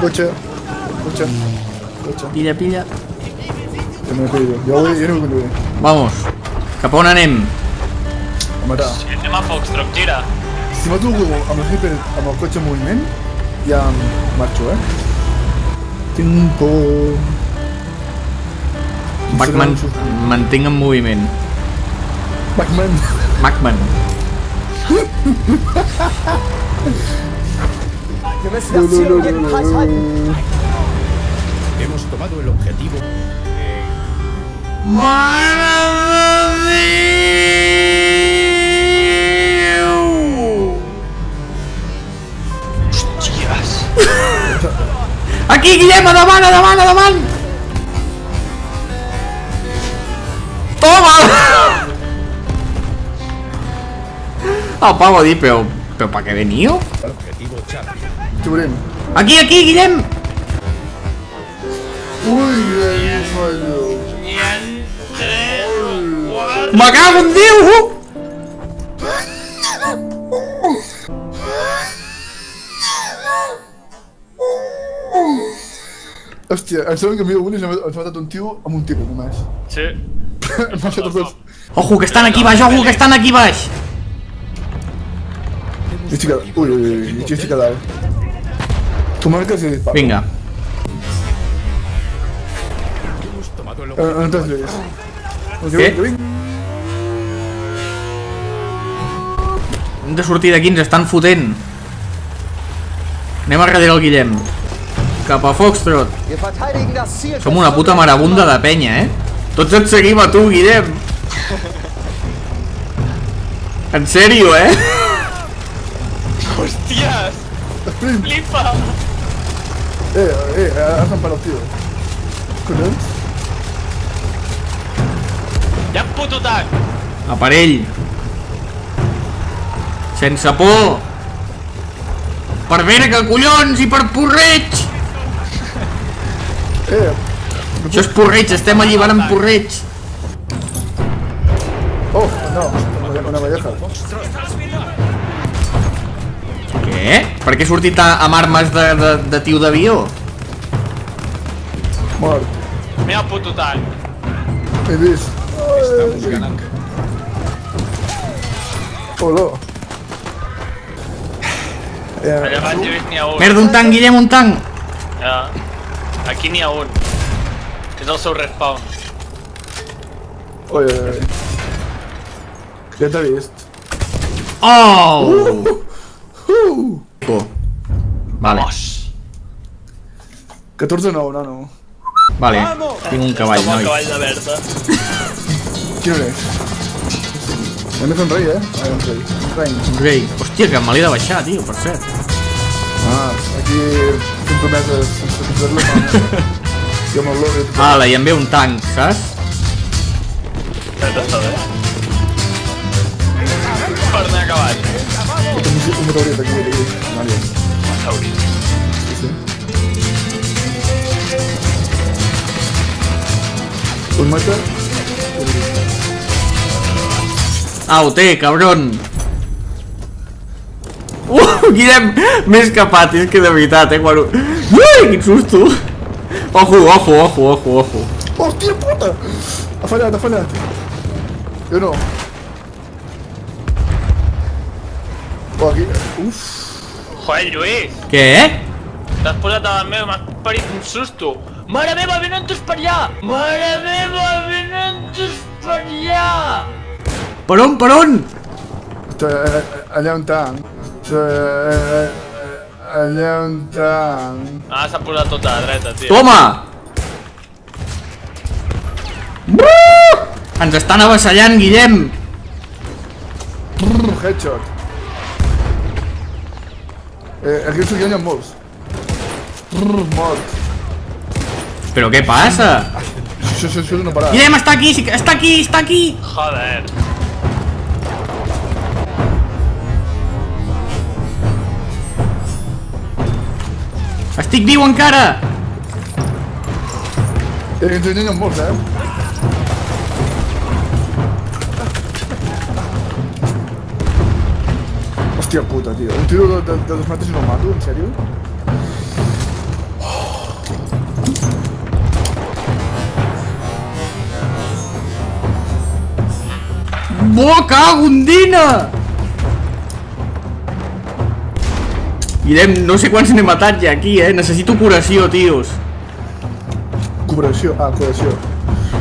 Cotxe. Cotxe. Cotxe. Pilla, pilla. Que me pillo. Jo no vull conduir. Vamos. Cap a on anem? A matar. Anem a Foxtrot, gira. Si mato algú amb el hiper, amb el cotxe en moviment, ja marxo, Tinc por... Bachman, mantinc en moviment. Bachman. Bachman. Wir müssen das Ziel um jeden Preis halten. Hemos tomado el objetivo. Hòsties. Aquí, Guillem, a davant, a davant, a davant! Toma! El Pau va dir, però per què veniu? Objetivo Charlie. T'ho veurem. Aquí, aquí, Guillem! Ui, fallo. Me cago en Déu! Hòstia, em sembla que m'he un i ens ha matat un tio amb un tipus només. Sí. Em va ser tots dos. Ojo, que estan aquí baix, ojo, que estan aquí baix! Jo estic a... Ui, jo estic a dalt. Tu marques i dispara. Vinga. Hemos tomado el No t'has vist. Què? Hem de sortir d'aquí, ens estan fotent. Anem a darrere el Guillem. Cap a Foxtrot. Wir verteidigen das Ziel. Som una puta marabunda de penya, Tots et seguim a tu, Guillem. En sèrio, Hòsties. Flipa. Has emparat el tio. Collons? Hi ha un puto tanc. Aparell. Sense por. Per verga, collons, i per porreig. Això és porreig, estem alliberant porreig. Oh, no, una valleja. Què? Per què he sortit amb armes de tio d'avió? Mort. Mira el puto tanc. He vist. Estamos ganando. Oló. Allà baix he vist n'hi ha un. Merda, un tanc, Guillem, un tanc. Ja. Aquí n'hi ha un. És el seu respawn. Oi. Ja t'ha vist. Oh! Vale, Vamos. 14-9, nano. vale. Tinc un cavall, Com el noi. cavall de Berta. Quin on és? Hem de fer un rei, Ai, un rei. Un rei. Un rei. Hòstia, que me l'he de baixar, tio, per cert. Aquí fem promeses sense fer-les. Jo amb el lore. Ala, i em ve un tanc, saps? Berta està bé. Per anar a cavall. Un meteorit aquí. Vale. Sí. Un mata. Ah, ho té, cabron. Guillem, m'he escapat, és que de veritat, quan ho... Ui, quin susto. Ojo, ojo, ojo, ojo, ojo. Hòstia puta! Ha fallat, ha fallat. Jo no. Oh, aquí... Uf. Joder, Lluís. Què? T'has posat davant meu, m'has parit un susto. Mare meva, venen tots per allà! Mare meva, venen tots per allà! Per on, per on? Allà on tanc. Allà on tanc. Ah, s'ha posat tota a la dreta, tio. Toma! Ens estan avassallant, Guillem. Headshot. Aquí al sud hi ha molts. Mort. Però què passa? Això és una parada. Guillem, està aquí, està aquí, està aquí. Joder. Estic viu encara. Ens hi ha molts, Hòstia puta, tio. Un tiro de 2 metres i no el mato, en sèrio? Bo, cagondina! Guillem, no sé quants n'he matat ja aquí, necessito curació, tios. Cooperació. Ah, curació.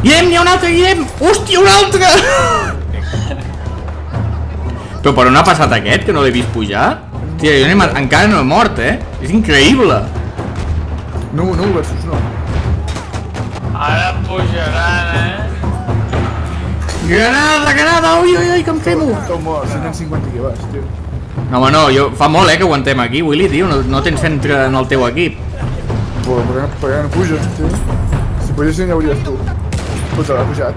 Guillem, n'hi ha un altre, Guillem! Hòstia, un altre! Però per on ha passat aquest, que no l'he vist pujar? Hòstia, jo encara no he mort, És increïble. No versus no. Ara pujaran, Granada, granada, ui, ui, ui, que em femo. Esteu morts, 150 que vas, tio. No, home, no, fa molt, que aguantem aquí, Willy, tio, no tens centre en el teu equip. Però per què no puges, tio? Si pugessin ja hauries tu. Puta, l'ha pujat.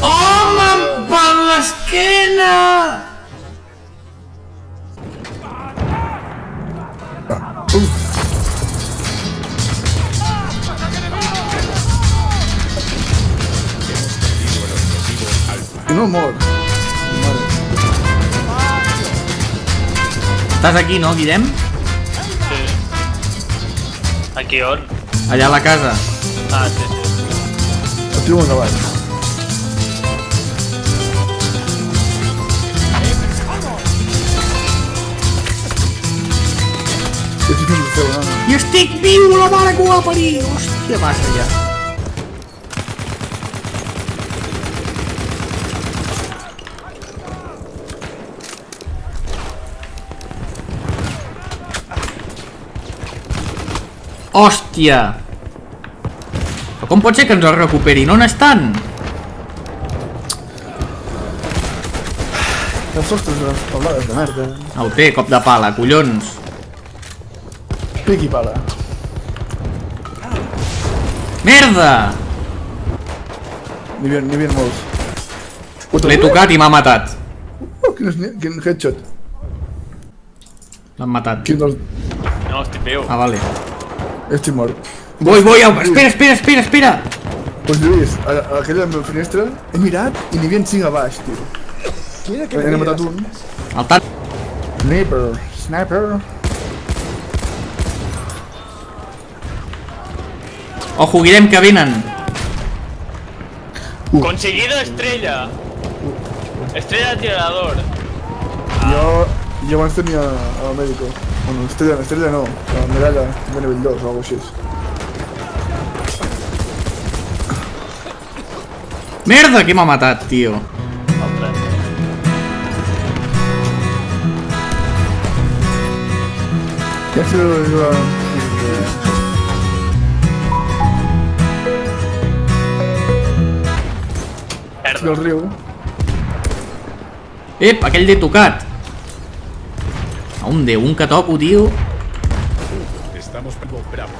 Home, per l'esquena! I no mor. Mare. Estàs aquí, no, Guillem? Sí. Aquí on? Allà a la casa. Ah, sí. El tio més avall. I estic fent el seu, no? I estic viu, la mare que ho va parir! Hòstia, massa ja. Hòstia! Però com pot ser que ens el recuperin? On estan? Els sostres de les taulades de merda. El té, cop de pala, collons. Pic i pala. Merda! N'hi havia molts. L'he tocat i m'ha matat. Quin headshot. L'han matat. Quin dels... No, estic viu. Ah, vale. Estic mort. Voy, espera! Pues Lluís, a aquella meva finestra he mirat i n'hi havia 5 a baix, tio. Quiere que N'he me matat digas. un. El tant... Sniper. Ojo, Guillem, que venen. Conseguido estrella. Estrella de tirador. Jo abans tenia el médico. Bueno, estrella no, la medalla de nivell 2 o alguna cosa així. Merda, que m'ha matat, tio. Altre. Ja sé la... Merda. el riu. Ep, aquell l'he tocat. Un de un que toco, tio. Estamos bravo.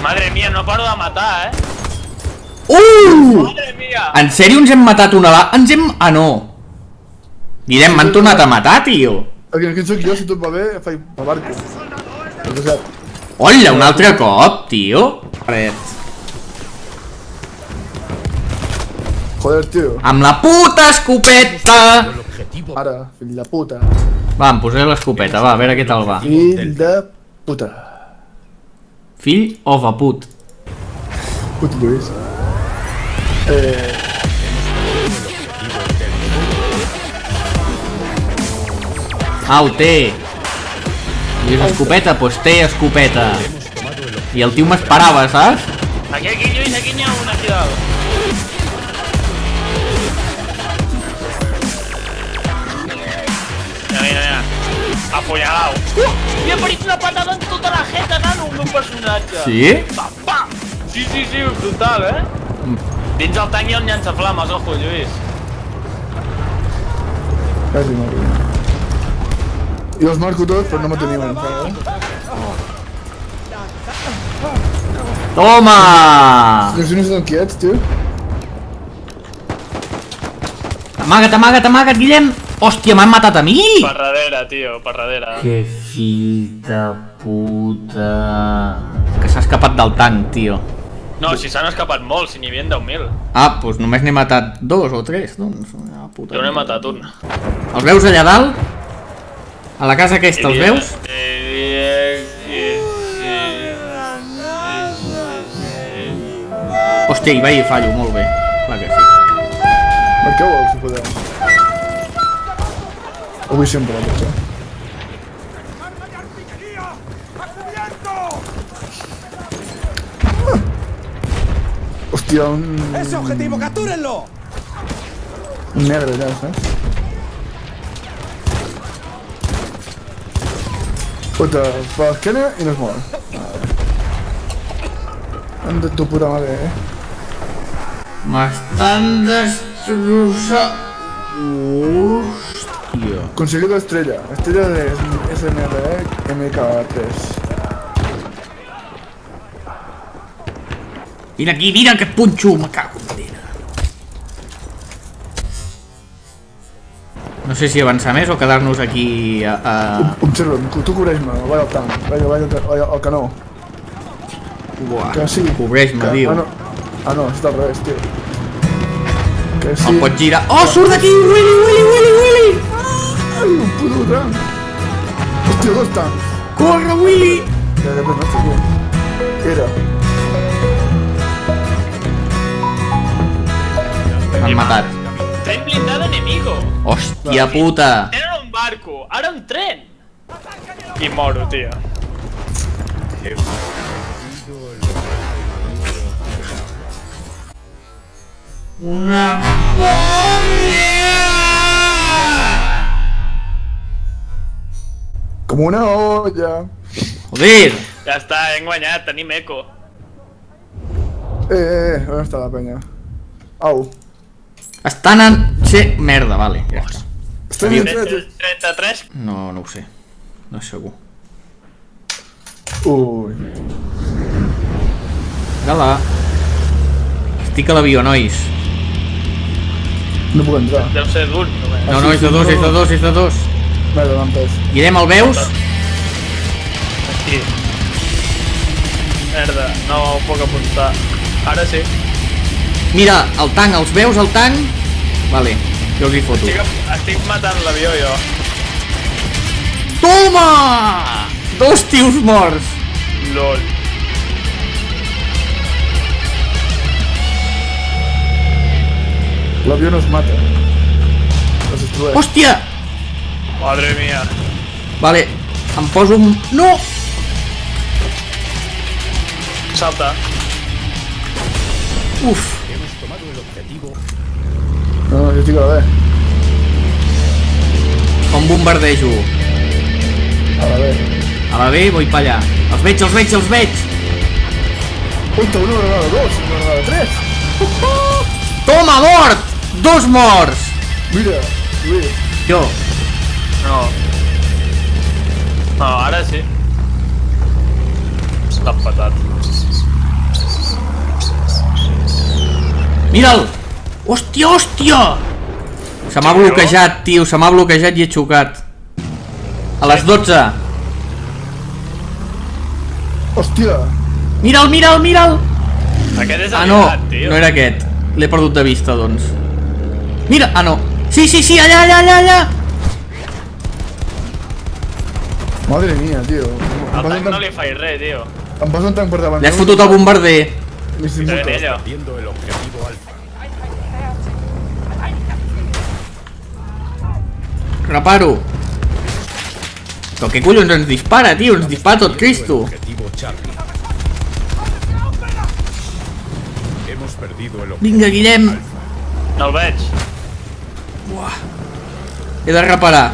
Madre mía, no paro de matar, Madre mía. En sèrio ens hem matat una la... Ens hem... Ah, no. Guillem, m'han tornat a matar, tio. Aquí sóc jo, si tot va bé, faig el barco. El desert. Hola, un altre cop, tio. Fred. Joder, tio. Amb la puta escopeta. El objetivo. Ara, fill de puta. Va, em posaré l'escopeta, va, a veure què tal va. Fill de puta. Fill of a put. Puto Lluís. Au, té. I és escopeta, doncs té escopeta. I el tio m'esperava, saps? Aquí, Lluís, aquí n'hi ha un, aquí dalt. Mira. Apunyalao. Li ha parit una patada en tota la jeta, nano, el meu personatge. Sí? Pa, pa. Sí, brutal, Dins el tanc hi ha un llançaflames, ojo, Lluís. Quasi mort. Jo els marco tots, però no me teniu encara. Toma! Si no estan quiets, tio. Amaga't, Guillem! Hòstia, m'han matat a mi! Per darrere, tio, per darrere. Que fill de puta... Que s'ha escapat del tanc, tio. No, si s'han escapat molts, si n'hi havia 10.000. Ah, doncs només n'he matat 2 o 3, doncs... Puta Jo n'he matat un. Els veus allà dalt? A la casa aquesta, els veus? Hòstia, hi va i fallo, molt bé. Clar que sí. Tanqueu-el, si podeu. Avui sempre, potser. Hòstia, ¡Ese objetivo, captúrenlo! un negre allà, saps? Puta, fa l'esquena i no es mou. Han de tu puta madre, M'estan destrossant... Hòstia. Conseguido estrella. Estrella de SMR MK3. Vine aquí, vine, que et punxo, me cago en dina. No sé si avançar més o quedar-nos aquí Observa'm, tu cobreix-me, vaig al tanc, vaig al canó. Buah, Que sí. cobreix-me, diu. Ah no, està al revés, tio. Que sí. El pots girar... Oh, surt d'aquí! Willy! Ai, un puto tanc. Hòstia, dos tancs. Corre, Willy! Ja, no sé què. Era. M'han matat. Tren blindado enemigo. Hòstia puta! Era un barco, ara un tren. I moro, tio. Com una olla. Joder! Ja està, hem guanyat, tenim eco. On està la penya? Au. Estan en... Sí, merda, vale, ja està. Estem en 33. No ho sé. No és segur. Ui. Gala. Estic a l'avió, nois. No puc entrar. Deu ser d'un, només. No, és de dos, és de dos, és de dos. Merda, m'han pes. Guillem, el veus? Aquí. Merda, no ho puc apuntar. Ara sí. Mira, el tanc, els veus, el tanc? Vale, jo els hi foto. Estic matant l'avió, jo. Toma! Dos tios morts. LOL. L'avió no es mata. Es destrueix. Hòstia! Madre mía. Vale, em poso un... No! Salta. Uf, Hemos tomado el objetivo. No, jo estic a la B. com bombardejo. A la B. A la B, vull pa allà. Els veig, els veig, els veig! Puta, una granada, dos, una granada, tres. Toma, mort! Dos morts! Mira, mira. Jo. No. No, ara sí. S'ha patat. Mira'l! Hòstia, hòstia! Se m'ha bloquejat, tio, se m'ha bloquejat i he xocat. A les 12. Hòstia. Mira'l, mira'l, mira'l! Aquest és Ah, no, aliat, tio. no era aquest. L'he perdut de vista, doncs. Mira, ah, no. Sí, sí, sí, allà, allà, allà, allà! Madre mía, tio. El tanc no li faig res, tio. Em posa un tanc per davant. Li has fotut el bombarder. M'he Està sigut. ben ella. Viendo el objetivo alfa. Reparo. Però què collons ens dispara, tio? Ens dispara tot Cristo. Objetivo Charlie. Hemos perdido el objetivo. Vinga, Guillem. No el veig. He de reparar.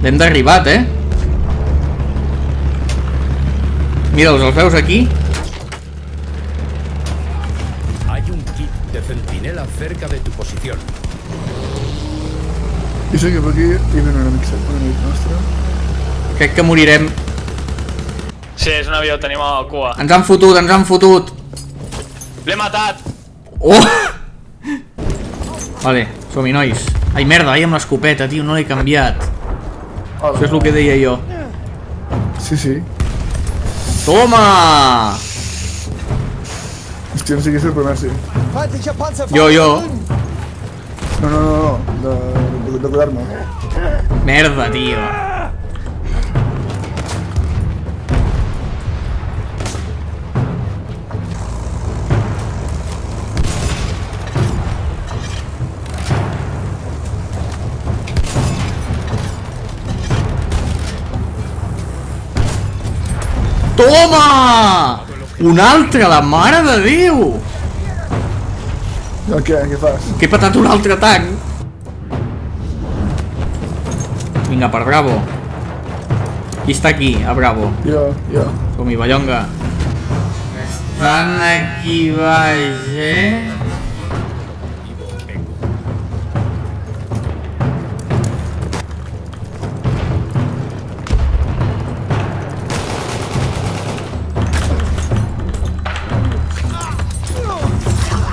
L'hem derribat, eh? Mira'ls, els veus aquí? Hay un kit de centinela cerca de tu posición. I sé que per aquí hi havia un enemic nostre. Crec que morirem. Sí, és un avió, tenim a la cua. Ens han fotut, ens han fotut. L'he matat! Oh! Vale, som-hi, nois. Ai, merda, vaig amb l'escopeta, tio, no l'he canviat. Hola. Això és el que deia jo. Sí, sí. Toma! Hòstia, no sé què és el primer, sí. Feindlicher Panzer! Jo. No. De cuidar-me. Merda, tio. Toma! Un altre, la mare de Déu! Què fas? Que he patat un altre tanc. Vinga, per Bravo. Qui està aquí, a Bravo? Jo. Com-hi, Ballonga. Estan aquí baix, eh?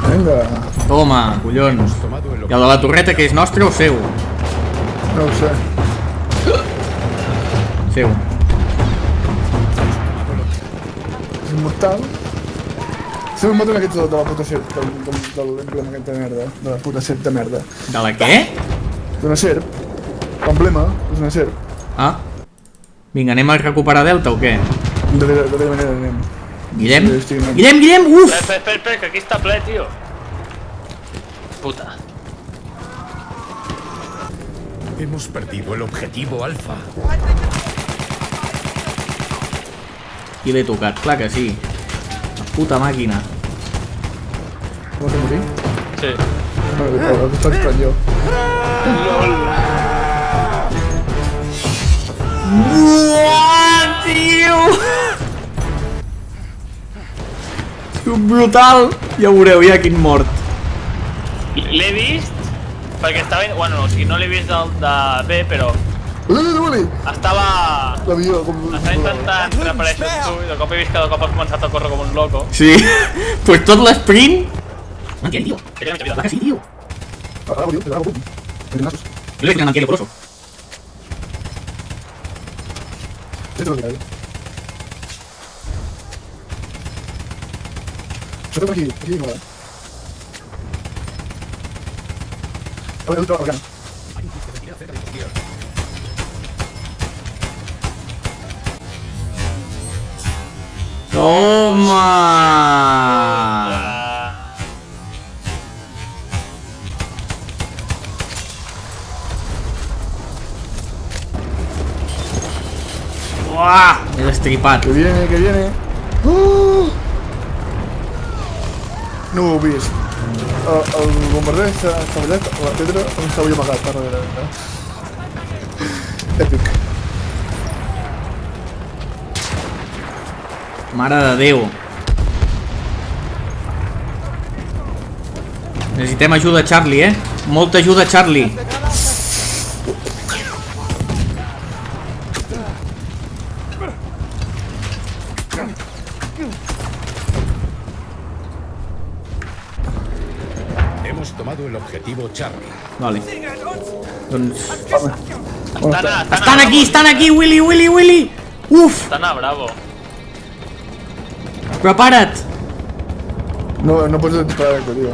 Vinga. Toma, collons. I el de la torreta, que és nostre o seu? No ho sé. Seu. És immortal. Sempre maten aquests de la puta serp, de l'emblema aquest de merda. De la puta serp de merda. De la què? D'una serp. L'emblema és una serp. Ah. Vinga, anem a recuperar Delta o què? De quina manera anem? Guillem? Sí, estic anant. Guillem, uf! Espera, que aquí està ple, tio. Puta. Hemos perdido el objetivo Alfa. Qui l'he tocat? Clar que sí. La puta màquina. Com has de morir? Sí. No, el que està disparant jo. Uah, tio! Brutal! Ja veureu, ja quin mort. L'he vist perquè estava... Bueno, o sigui, no l'he vist de bé, però Uli! estava L'avió, com... intentant reaparèixer amb tu i de cop he vist que de cop has començat a córrer com un loco. Sí, pues tot l'esprint... Mantiene, tío. Va que sí, tío. Bravo, tío, bravo. Venazos. Yo le voy a mantener por eso. Esto es lo que hay. Yo tengo aquí no. A ver, otro bacán. Toma! Uah! He destripat. Que viene. Oh! No ho he vist. El bombarder s'ha fallat a la pedra on estava jo amagat. Darrere. Èpic. Mare de Déu. Necessitem ajuda, Charlie, eh? Molta ajuda, Charlie. Hemos tomado el objetivo Charlie. Vale. Doncs... Estan aquí, Willy! Uf! Estan a Bravo. Prepara't! No pots disparar esto, tío.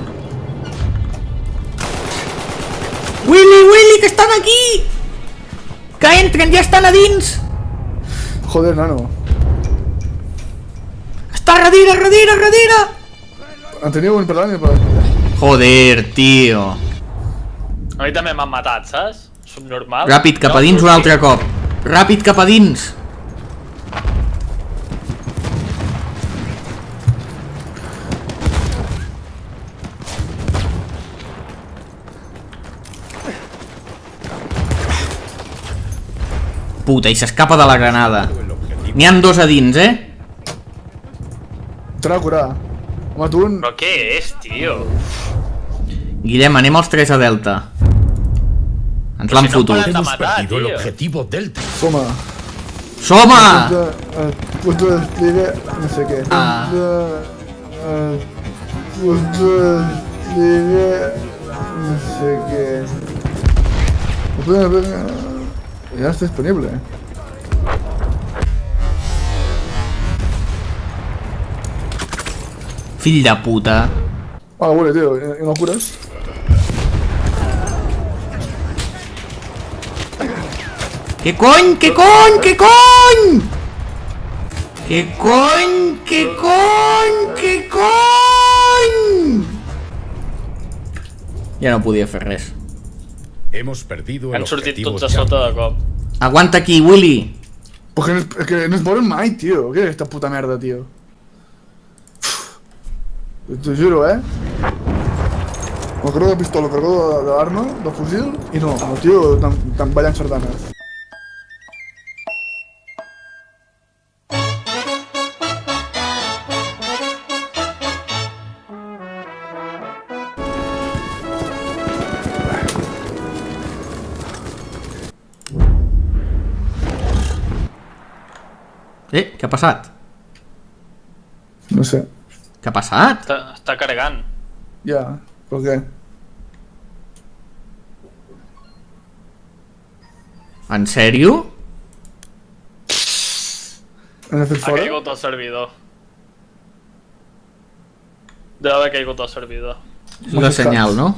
Willy, que estan aquí! Que entren, ja estan a dins! Joder, nano. Està darrere! En teniu un per l'any? Joder, tio. A mi també m'han matat, saps? Subnormal. Ràpid, cap a dins un altre cop. Ràpid, cap a dins. Puta, i s'escapa de la granada. N'hi han dos a dins, eh? T'anava a curar. Home, tu un... Però què és, tio? Guillem, anem els tres a Delta. Ens l'han si no fotut. poden- Hemos matar, perdido el tío. objetivo Delta. Toma. Som-a! Punto de despliegue... No sé què. Ah. Punto de despliegue... No sé què. Ya está disponible. Fill de puta. Ah, bueno, tío, ¿y no curas? Què cony? Ja no podia fer res. Hemos perdido el Han sortit objetivo tots a Charlie. sota de cop. Aguanta aquí, Willy. Pues que no es moren mai, tio. Què és aquesta puta merda, tio? T'ho juro, El cargó de pistola, el cargó de l'arma, del fusil, i no, el tio tan ballant sardanes. Què ha passat? No sé. Què ha passat? Està carregant. Ja, però què? En sèrio? Han fet Ha fora? caigut el servidor. Deu haver caigut el servidor. És la senyal, no?